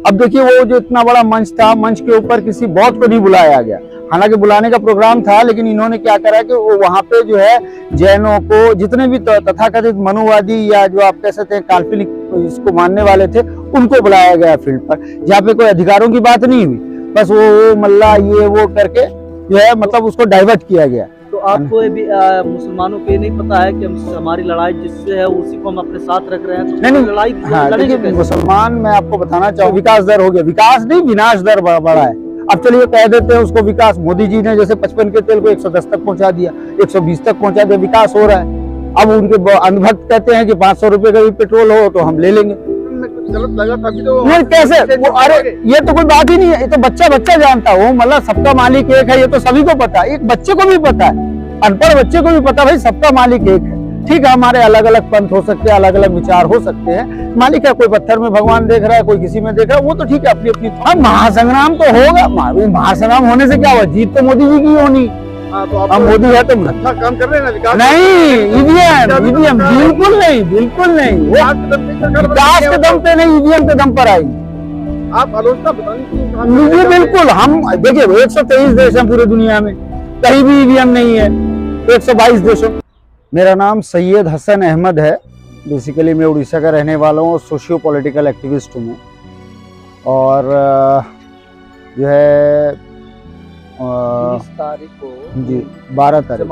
अब देखिए वो जो इतना बड़ा मंच था, मंच के ऊपर किसी बौद्ध को नहीं बुलाया गया, हालांकि बुलाने का प्रोग्राम था, लेकिन इन्होंने क्या करा कि वो वहां पे जो है जैनों को, जितने भी तथाकथित मनुवादी या जो आप कह सकते हैं काल्पनिक इसको मानने वाले थे, उनको बुलाया गया फील्ड पर, जहाँ पे कोई अधिकारों की बात नहीं हुई, बस वो मल्ला ये वो करके जो है मतलब उसको डाइवर्ट किया गया। तो आपको ये भी मुसलमानों को ये नहीं पता है कि हमारी लड़ाई जिससे है उसी को हम अपने साथ रख रहे हैं, तो नहीं लड़ाई हाँ, देखिए मुसलमान, मैं आपको बताना चाहूँ, विकास दर हो गया, विकास नहीं विनाश दर बढ़ा है। अब चलिए कह देते हैं उसको विकास, मोदी जी ने जैसे 55 के तेल को 110 तक पहुंचा दिया, 120 तक पहुंचा दिया, विकास हो रहा है। अब उनके अंधभक्त कहते हैं कि 500 रुपए का भी पेट्रोल हो तो हम ले लेंगे। गलत लगा तभी तो नहीं कैसे वो, अरे ये तो कोई बात ही नहीं है, ये तो बच्चा बच्चा जानता है, वो मतलब सबका मालिक एक है, ये तो सभी को पता है, एक बच्चे को भी पता है, अनपढ़ बच्चे को भी पता, भाई सबका मालिक एक है। ठीक है, हमारे अलग अलग पंथ हो सकते हैं, अलग अलग विचार हो सकते हैं, मालिक है, कोई पत्थर में भगवान देख रहा है, कोई किसी में देख रहा है, वो तो ठीक है, अपनी अपनी। अब महासंग्राम तो होगा, महासंग्राम होने से क्या हुआ, जीत तो मोदी जी की होनी। तो अब मोदी है तो अच्छा काम कर रहे हैं ना, विकास नहीं, ईवीएम बिल्कुल नहीं, बिल्कुल नहीं, विकास के दम पे नहीं, ईवीएम के दम पर आई। आप आलोचना बताइए। बिल्कुल, हम देखिए 123 देश हैं पूरी दुनिया में, कहीं भी ईवीएम नहीं है, 122 देशों। मेरा नाम सैयद हसन अहमद है, बेसिकली मैं उड़ीसा का रहने वाला हूँ, सोशियो पॉलिटिकल एक्टिविस्ट हूँ मैं, और जो है 19 तारीख को जी 12 तारीख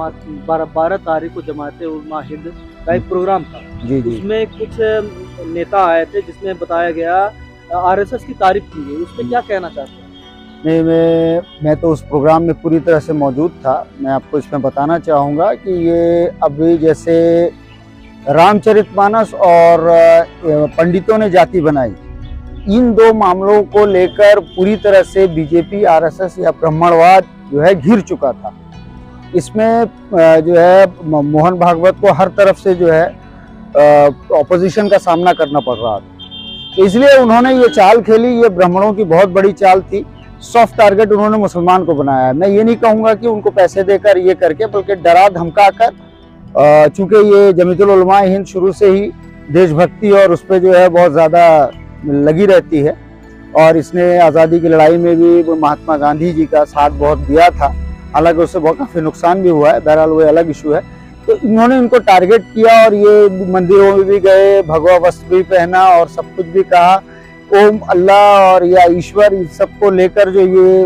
12 तारीख को जमाते उलमा हिंद का एक प्रोग्राम था। जी जी, उसमें कुछ नेता आए थे जिसमें बताया गया, आरएसएस की तारीफ की गई, उसमें क्या कहना चाहते हैं? नहीं, मैं तो उस प्रोग्राम में पूरी तरह से मौजूद था। मैं आपको इसमें बताना चाहूँगा कि ये अभी जैसे रामचरितमानस और पंडितों ने जाति बनाई, इन दो मामलों को लेकर पूरी तरह से बीजेपी, आरएसएस या ब्राह्मणवाद जो है घिर चुका था। इसमें जो है मोहन भागवत को हर तरफ से जो है ऑपोजिशन का सामना करना पड़ रहा था, इसलिए उन्होंने ये चाल खेली। ये ब्राह्मणों की बहुत बड़ी चाल थी, सॉफ्ट टारगेट उन्होंने मुसलमान को बनाया। मैं ये नहीं कहूँगा कि उनको पैसे देकर ये करके, बल्कि डरा धमका कर, चूँकि ये जमीयतुल उलमा हिंद शुरू से ही देशभक्ति और उस पर जो है बहुत ज़्यादा लगी रहती है, और इसने आज़ादी की लड़ाई में भी महात्मा गांधी जी का साथ बहुत दिया था, हालांकि उससे बहुत काफ़ी नुकसान भी हुआ है, बहरहाल वो अलग इशू है। तो इन्होंने इनको टारगेट किया और ये मंदिरों में भी गए, भगवा वस्त्र भी पहना और सब कुछ भी कहा, ओम अल्लाह और या ईश्वर, इस सब को लेकर जो ये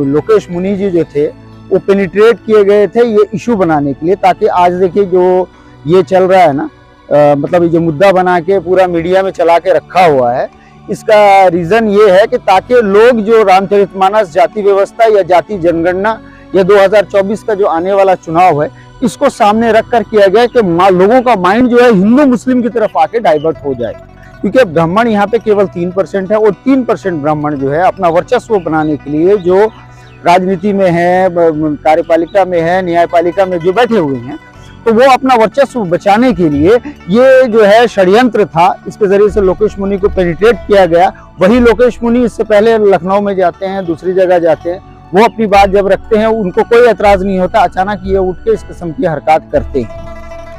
लोकेश मुनि जी जो थे वो पेनिट्रेट किए गए थे ये इशू बनाने के लिए, ताकि आज देखिए जो ये चल रहा है ना, मतलब ये जो मुद्दा बना के पूरा मीडिया में चला के रखा हुआ है, इसका रीजन ये है कि ताकि लोग जो रामचरितमानस, जाति व्यवस्था या जाति जनगणना या 2024 का जो आने वाला चुनाव है, इसको सामने रख कर किया गया कि लोगों का माइंड जो है हिंदू मुस्लिम की तरफ आके डाइवर्ट हो जाए, क्योंकि ब्राह्मण यहाँ पे केवल 3% है, और 3% ब्राह्मण जो है अपना वर्चस्व बनाने के लिए जो राजनीति में है, कार्यपालिका में है, न्यायपालिका में जो बैठे हुए हैं, तो वो अपना वर्चस्व बचाने के लिए ये जो है षड्यंत्र था, इसके जरिए से लोकेश मुनि को पेनिट्रेट किया गया। वही लोकेश मुनि इससे पहले लखनऊ में जाते हैं, दूसरी जगह जाते हैं, वो अपनी बात जब रखते हैं उनको कोई एतराज नहीं होता, अचानक ये उठ के इस किस्म की हरकत करते हैं।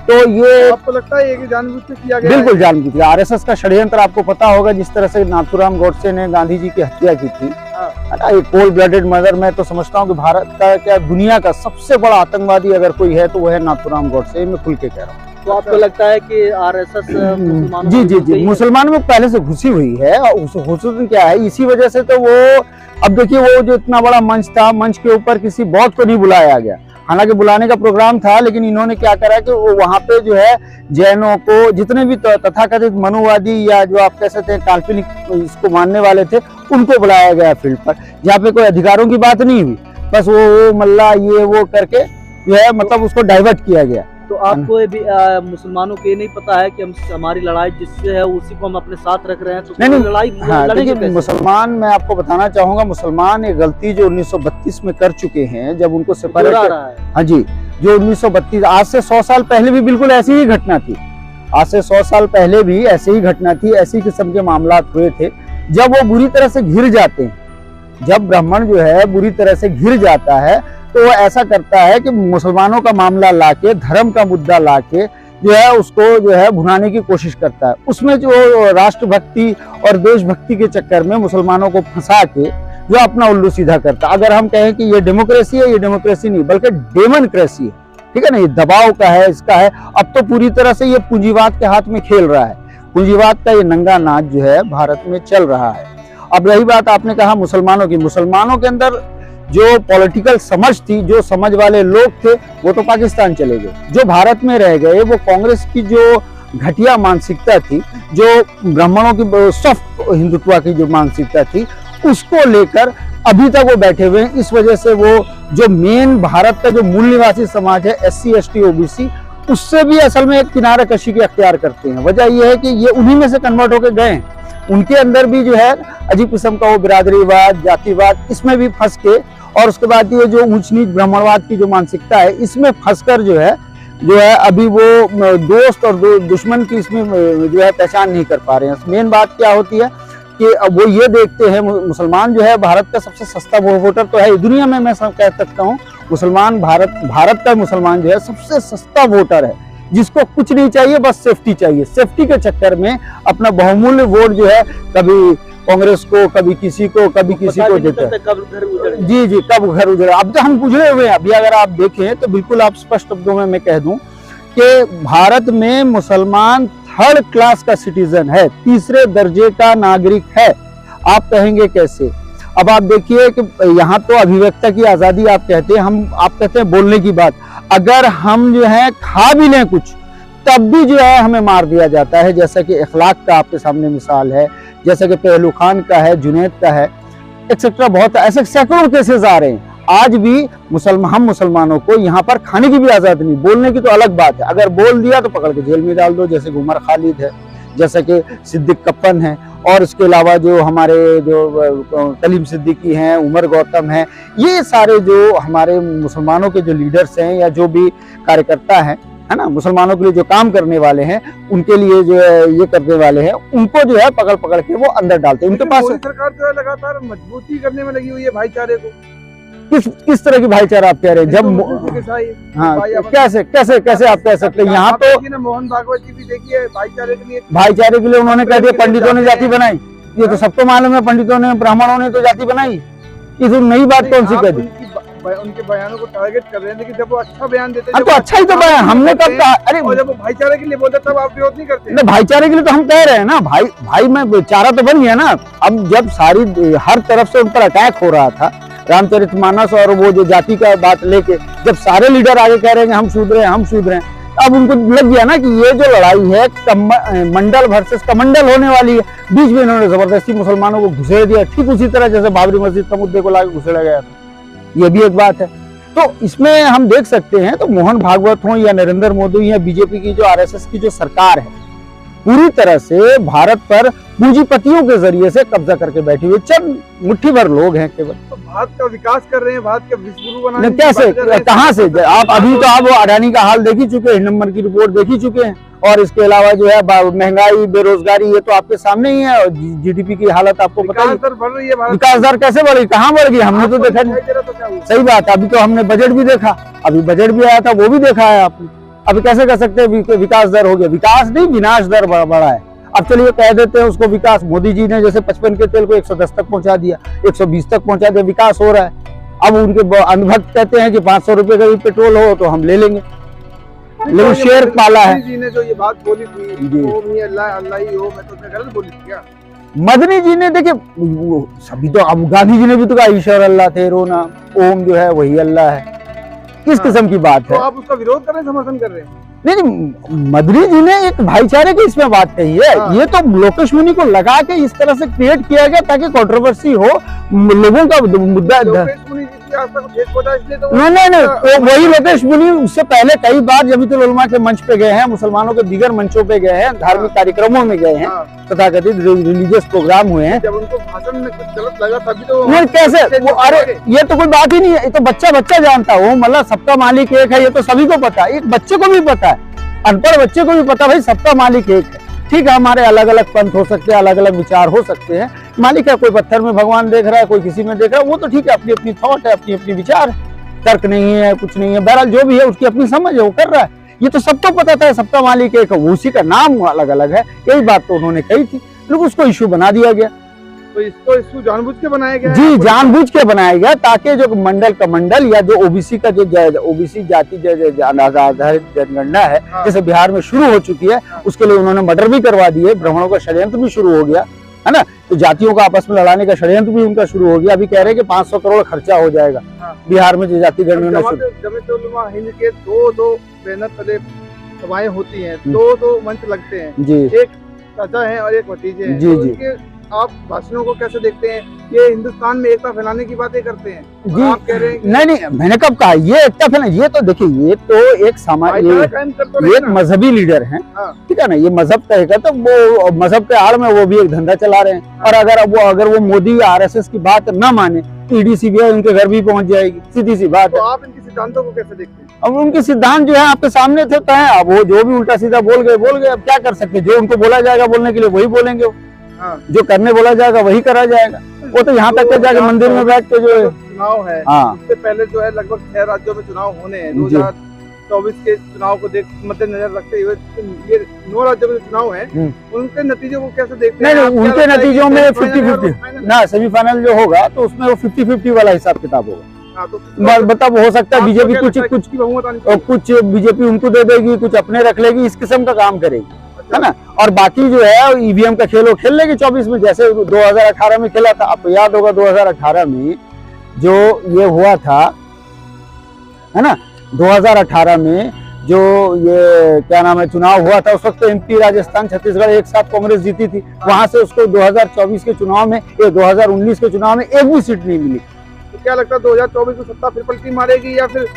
तो ये आपको लगता है कि जानबूझ के किया गया? बिल्कुल जानबूझ के। आरएसएस का षड्यंत्र आपको पता होगा, जिस तरह से नाथूराम गोडसे ने गांधी जी की हत्या की थी, एक कोल्ड ब्लडेड मर्डर। मैं तो समझता हूँ कि भारत का क्या दुनिया का सबसे बड़ा आतंकवादी अगर कोई है तो वो है नाथूराम गोडसे, मैं खुल के कह रहा हूँ। तो आपको लगता है कि आरएसएस जी मुसलमानों में पहले से घुसी हुई है, और हुसूसन क्या है, इसी वजह से तो वो, अब देखिए वो जो इतना बड़ा मंच था, मंच के ऊपर किसी बौद्ध को नहीं बुलाया गया, हालांकि बुलाने का प्रोग्राम था, लेकिन इन्होंने क्या करा कि वो वहां पे जो है जैनों को, जितने भी तथाकथित मनुवादी या जो आप कह सकते हैं काल्पनिक इसको मानने वाले थे, उनको बुलाया गया फील्ड पर, जहाँ पे कोई अधिकारों की बात नहीं हुई, बस वो मल्ला ये वो करके जो है मतलब उसको डाइवर्ट किया गया। तो आपको ये भी मुसलमानों को ये नहीं पता है कि हमारी लड़ाई जिससे है उसी को हम अपने साथ रख रहे हैं, तो नहीं लड़ाई हाँ, देखिए मुसलमान, मैं आपको बताना चाहूंगा, मुसलमान एक गलती जो 1932 में कर चुके हैं, जब उनको सेपरेट, हाँ जी, जो 1932, आज से 100 साल पहले भी बिल्कुल ऐसी ही घटना थी, आज से 100 साल पहले भी ऐसी ही घटना थी, ऐसी किस्म के मामला हुए थे। जब वो बुरी तरह से घिर जाते हैं, जब ब्राह्मण जो है बुरी तरह से घिर जाता है, तो वो ऐसा करता है कि मुसलमानों का मामला लाके, धर्म का मुद्दा लाके, जो है उसको जो है भुनाने की कोशिश करता है। उसमें जो राष्ट्रभक्ति और देशभक्ति के चक्कर में मुसलमानों को फंसा के जो अपना उल्लू सीधा करता है। अगर हम कहें कि ये डेमोक्रेसी है, ये डेमोक्रेसी नहीं बल्कि डेमोक्रेसी है, ठीक है ना, ये दबाव का है, इसका है। अब तो पूरी तरह से ये पूंजीवाद के हाथ में खेल रहा है। पूंजीवाद का ये नंगा नाच जो है भारत में चल रहा है। अब रही बात आपने कहा मुसलमानों की, मुसलमानों के अंदर जो पॉलिटिकल समझ थी, जो समझ वाले लोग थे, वो तो पाकिस्तान चले गए। जो भारत में रह गए वो कांग्रेस की जो घटिया मानसिकता थी, जो ब्राह्मणों की सॉफ्ट हिंदुत्व की जो मानसिकता थी, उसको लेकर अभी तक वो बैठे हुए हैं। इस वजह से वो जो मेन भारत का जो मूल निवासी समाज है, SC ST OBC, उससे भी असल में एक किनारा कशी के अख्तियार करते हैं। वजह यह है कि ये उन्हीं में से कन्वर्ट होकर गए हैं। उनके अंदर भी जो है अजीब किस्म का वो बिरादरीवाद, जातिवाद, इसमें भी फंस के, और उसके बाद ये जो ऊंच नीच ब्राह्मणवाद की जो मानसिकता है, इसमें फंसकर जो है अभी वो दोस्त और दुश्मन की इसमें जो है पहचान नहीं कर पा रहे हैं। मेन बात क्या होती है कि अब वो ये देखते हैं, मुसलमान जो है भारत का सबसे सस्ता वोटर तो है दुनिया में, मैं कह सकता हूँ मुसलमान भारत का मुसलमान जो है सबसे सस्ता वोटर है, जिसको कुछ नहीं चाहिए, बस सेफ्टी चाहिए। सेफ्टी के चक्कर में अपना बहुमूल्य वोट जो है कभी कांग्रेस को, कभी किसी को, कभी किसी को देता है। कब घर उजड़ जी, कब घर उजड़ा। अब तो हम गुजरे हुए हैं। अभी अगर आप देखें तो बिल्कुल आप स्पष्ट शब्दों में मैं कह दूं कि भारत में मुसलमान 3rd क्लास का सिटीजन है, 3रे दर्जे का नागरिक है। आप कहेंगे कैसे? अब आप देखिए कि यहाँ तो अभिव्यक्ति की आजादी आप कहते हैं, आप कहते हैं बोलने की बात। अगर हम जो है खा भी लें कुछ, तब भी जो है हमें मार दिया जाता है। जैसा कि इखलाक का आपके सामने मिसाल है, जैसा कि पहलू खान का है, जुनैद का है, एक्सेट्रा। बहुत ऐसे सैकड़ों केसेस आ रहे हैं। आज भी हम मुसलमानों को यहाँ पर खाने की भी आजादी नहीं, बोलने की तो अलग बात है। अगर बोल दिया तो पकड़ के जेल में डाल दो, जैसे कि उमर खालिद है, जैसा कि सिद्दीक कप्पन है, और इसके अलावा जो हमारे जो कलीम सिद्दीकी हैं, उमर गौतम हैं, ये सारे जो हमारे मुसलमानों के जो लीडर्स हैं या जो भी कार्यकर्ता हैं, है ना, मुसलमानों के लिए जो काम करने वाले हैं, उनके लिए जो ये करने वाले हैं, उनको जो है पकड़ के वो अंदर डालते हैं। उनके पास सरकार जो है लगातार मजबूती करने में लगी हुई है भाईचारे को। किस तरह की भाईचारा आप कह रहे हैं? जब हाँ, कैसे आप कह सकते हैं? यहाँ तो मोहन भागवत जी भी देखिए भाईचारे के लिए उन्होंने कह दिया पंडितों ने जाति बनाई। ये तो सबको मालूम है, पंडितों ने, ब्राह्मणों ने तो जाति बनाई। ये तो नई बात कौन सी कह दी? उनके बयानों को टारगेट कर रहे हैं, लेकिन जब वो अच्छा बयान देते हैं तो अच्छा ही तो बयान हमने कब कहा? अरे जब वो भाईचारे के लिए बोलते तब आप विरोध नहीं करते? नहीं, भाईचारे के लिए तो हम कह रहे हैं ना, भाई में चारा तो बन गया ना। अब जब हर तरफ से उन पर अटैक हो रहा था, रामचरितमानस और वो जो जाति का बात लेके, जब सारे लीडर आगे कह रहे हैं हम शूद्र हैं, अब उनको लग गया ना कि ये जो लड़ाई है मंडल वर्सेस कमंडल होने वाली है। बीच में इन्होंने जबरदस्ती मुसलमानों को घुसेड़ दिया, ठीक उसी तरह जैसे बाबरी मस्जिद का मुद्दे को लाके घुसेड़ा गया था। ये भी एक बात है। तो इसमें हम देख सकते हैं तो मोहन भागवत हो या नरेंद्र मोदी या बीजेपी की जो RSS की जो सरकार है, पूरी तरह से भारत पर पूंजीपतियों के जरिए से कब्जा करके बैठी हुई चंद मुट्ठी भर लोग हैं केवल। तो भारत का विकास कर रहे हैं, भारत के विश्वगुरु बनाने की कैसे, बात कर रहे हैं। कहाँ से? आप अभी तो आप वो अडानी का हाल देख ही चुके हैं, नंबर की रिपोर्ट देख ही चुके हैं, और इसके अलावा जो है महंगाई, बेरोजगारी, ये तो आपके सामने ही है। और GDP की हालत आपको पता है, विकास दर बढ़ रही है भारत। विकास दर कैसे बढ़ गई, कहाँ बढ़ गई? हमने तो देखा नहीं। सही बात, अभी तो हमने बजट भी देखा, अभी बजट भी आया था, वो भी देखा है आपने। अभी कैसे कह सकते हैं विकास दर हो गया? विकास नहीं, विनाश दर बढ़ा है। अब चलिए कह देते हैं उसको विकास। मोदी जी ने जैसे 55 के तेल को 110 तक पहुंचा दिया, 120 तक पहुंचा दिया, विकास हो रहा है। अब उनके अनुभक्त कहते हैं कि 500 रुपए का भी पेट्रोल हो तो हम ले लेंगे, लेकिन शेयर पाला है। जी ने जो ये बात बोली थी, ओम ही अल्लाह, अल्लाह ही हो, मैं तो गलत बोली थी क्या? मदनी जी ने देखिए, सभी तो, अब गांधी जी ने भी तो कहा ईश्वर अल्लाह थे, रोना ओम जो है वही अल्लाह है। किस किस्म की बात है? तो आप उसका विरोध कर रहे हैं, समर्थन कर रहे हैं? नहीं, मदनी जी ने एक भाईचारे की इसमें बात कही है। ये तो लोकेश मुनि को लगा के इस तरह से क्रिएट किया गया ताकि कंट्रोवर्सी हो, लोगों का मुद्दा। नहीं, तो वही लोकेश मुनि उससे पहले कई बार जमीयतुल उलमा के मंच पे गए हैं, मुसलमानों के दीगर मंचों पे गए हैं, धार्मिक कार्यक्रमों में गए हैं, तथाकथित रिलीजियस प्रोग्राम हुए हैं। जब उनको भाषण में कुछ गलत लगा तभी तो नहीं, कैसे वो, अरे ये तो कोई बात ही नहीं है, ये तो बच्चा जानता हो, मतलब सबका मालिक एक है, ये तो सभी को पता है, एक बच्चे को भी पता है, अनपढ़ बच्चे को भी पता, भाई सबका मालिक एक है। ठीक है, हमारे अलग अलग पंथ हो सकते हैं, अलग अलग विचार हो सकते हैं, मालिक है, कोई पत्थर में भगवान देख रहा है, कोई किसी में देख रहा है, वो तो ठीक है, अपनी अपनी थॉट है, अपनी अपनी विचार है, तर्क नहीं है, कुछ नहीं है, बहरहाल जो भी है उसकी अपनी समझ है, वो कर रहा है। ये तो सबको पता था, सबका मालिक एक उसी का नाम अलग अलग है, यही बात तो उन्होंने कही थी, लेकिन उसको इशू बना दिया गया। तो इसको इशू जानबूझ के बनाया गया है? जी, जानबूझ के बनाया गया ताकि जो मंडल कमंडल या जो ओबीसी का जो ओबीसी जाति आधारित जनगणना है, हाँ। जैसे बिहार में शुरू हो चुकी है, उसके लिए उन्होंने मर्डर भी करवा दिए, ब्राह्मणों का षड्यंत्र भी शुरू हो गया है ना, तो जातियों का आपस में लड़ाने का षड्यंत्र भी उनका शुरू हो गया। अभी कह रहे हैं कि 500 करोड़ खर्चा हो जाएगा बिहार में जो जाति गणना शुरू। जमात उलमा हिंद के दो बेहद सभाएं होती हैं, दो मंच लगते हैं, जी, एक चाचा है और एक भतीजे हैं, जी, तो जी। इनके आप भाषणों को कैसे देखते हैं? ये हिंदुस्तान में एकता फैलाने की बातें करते हैं, जी, आप कह रहे हैं कि नहीं, मैंने कब कहा ये एकता फैला, ये तो देखिए, ये तो एक भाईचारा कायम कर तो ये रहे एक हैं ना। मजहबी लीडर हैं, हाँ। ठीक है ना, ये मजहब कहेगा तो वो मजहब के आड़ में वो भी एक धंधा चला रहे हैं, और अगर वो मोदी या आरएसएस की बात न माने तो ईडी सीबीआई उनके घर भी पहुंच जाएगी, सीधी सी बात तो है। आप इनके सिद्धांतों को कैसे देखते हैं? अब उनके सिद्धांत जो है आपके सामने थे, तो है, अब वो जो भी उल्टा सीधा बोल गए, अब क्या कर सकते हैं, जो उनको बोला जाएगा बोलने के लिए वही बोलेंगे वो। हाँ। जो करने बोला जाएगा वही करा जाएगा। वो तो यहाँ तक के जाके मंदिर में बैठ के जो चुनाव है, हाँ, इससे पहले जो है लगभग 6 राज्यों में चुनाव होने हैं। जी। 2024 के चुनाव को मद्देनजर रखते हुए ये 9 राज्यों में चुनाव है, उनके नतीजों को कैसे देखते हैं? नहीं, आप क्या उनके लगता है कि नतीजों में सेमीफाइनल 50-50 ना, सेमीफाइनल जो होगा तो उसमें वो 50-50 वाला हिसाब किताब होगा। हाँ, तो मतलब हो सकता है आपको बीजेपी क्या कुछ लगता है कुछ किसकी बहुमत आनी और चाहिए? कुछ बीजेपी उनको दे देगी, कुछ अपने रख लेगी, इस किस्म का काम करेगी, है ना। और बाकी जो है ईवीएम का खेल वो खेल लेगी 24 में, जैसे 2018 में खेला था। आपको याद होगा 2018 में जो ये हुआ था, है ना, 2018 में जो ये क्या नाम है चुनाव हुआ था, उस वक्त तो एमपी, राजस्थान, छत्तीसगढ़ एक साथ कांग्रेस जीती थी। वहां से उसको 2024 के चुनाव में, 2019 के चुनाव में एक भी सीट नहीं मिली। तो क्या लगता है 2024 में सत्ता फिर पलटी मारेगी या फिर?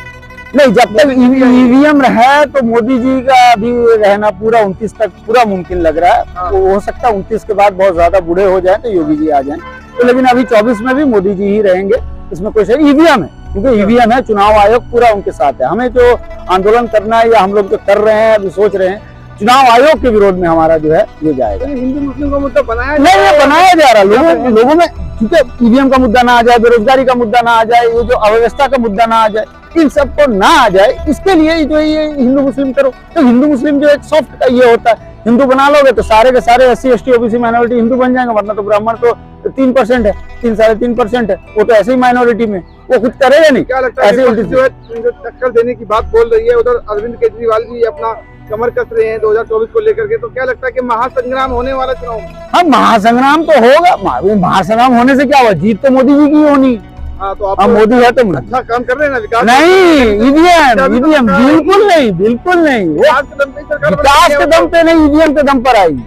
नहीं, जब तक ईवीएम है तो मोदी जी का अभी रहना पूरा 29 तक पूरा मुमकिन लग रहा है। हाँ। तो हो सकता है 29 के बाद बहुत ज्यादा बूढ़े हो जाए तो योगी जी आ जाएं, तो लेकिन अभी 24 में भी मोदी जी ही रहेंगे, इसमें कोई ईवीएम है, क्योंकि ईवीएम है, चुनाव आयोग पूरा उनके साथ है। हमें जो आंदोलन करना है या हम लोग जो कर रहे हैं, अभी सोच रहे हैं, चुनाव आयोग के विरोध में हमारा जो है ये जाएगा। हिंदू मुस्लिम का मुद्दा बनाया नहीं, ये बनाया जा रहा है लोगों में, क्योंकि ईवीएम का मुद्दा ना आ जाए, बेरोजगारी का मुद्दा ना आ जाए, ये जो अव्यवस्था का मुद्दा ना आ जाए, इन सबको ना आ जाए, इसके लिए जो ये हिंदू मुस्लिम करो। तो हिंदू मुस्लिम जो एक सॉफ्ट का ये होता है, हिंदू बना लोगे तो सारे के सारे SC ST OBC minority Hindu बन जाएंगे, वरना तो ब्राह्मण तो 3% है, 3-3.5% है, वो तो ऐसे ही माइनॉरिटी में, वो कुछ करेगा नहीं। क्या लगता है ऐसे विपक्ष जो है टक्कर देने की बात बोल रही है, उधर अरविंद केजरीवाल भी अपना कमर कस रहे हैं 2024 को लेकर के, तो क्या लगता है कि महासंग्राम होने वाला चुनाव में? हाँ, महासंग्राम तो होगा, वो महासंग्राम होने से क्या हुआ, जीत तो मोदी जी की होनी। हाँ, तो आप हाँ, मोदी है तो अच्छा काम कर रहे हैं ना, विकास नहीं, ईवीएम बिल्कुल नहीं, बिल्कुल नहीं, वो विकास के दम पे सरकार विकास बनी के है, दम पे नहीं, ईवीएम के दम पर आएगी।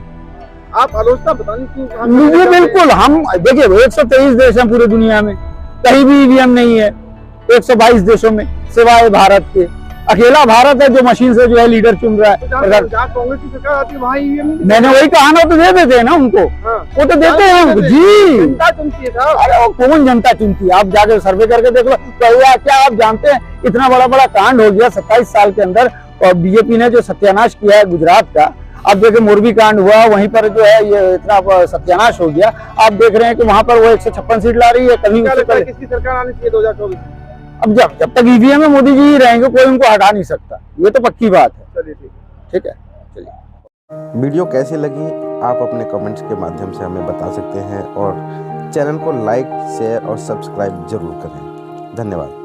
आप आलोचना बता नहीं क्यों? जी बिल्कुल, हम देखिए 123 देश हैं पूरी दुनिया में, कहीं भी ईवीएम नहीं है 122 देशों में, सिवाय भारत के। अकेला भारत है जो मशीन से जो है लीडर चुन रहा है। जहाँ कांग्रेस की सरकार आती है वहाँ ईवीएम नहीं मैंने वही कहा ना, तो दे देते हैं ना उनको, हाँ। वो तो देते हैं उनको जी। जनता चुनती है साहब। अरे वो कौन जनता चुनती है, आप जाकर सर्वे करके देख लो। तो क्या आप जानते हैं इतना बड़ा कांड हो गया 27 साल के अंदर, और बीजेपी ने जो सत्यानाश किया है गुजरात का। अब देखिए मोरबी कांड हुआ, वहीं पर जो है ये इतना सत्यानाश हो गया। आप देख रहे हैं कि वहां पर वो 156 सीट ला रही है, कभी क्या उससे लगता है पहले। किसकी सरकार आनी चाहिए 2024 में? अब जब तक ईवीएम में मोदी जी ही रहेंगे, कोई उनको हटा नहीं सकता, ये तो पक्की बात है। चलिए ठीक है। ठीक है, चलिए। वीडियो कैसी लगी आप अपने कमेंट्स के माध्यम से हमें बता सकते हैं, और चैनल को लाइक, शेयर और सब्सक्राइब जरूर करें। धन्यवाद।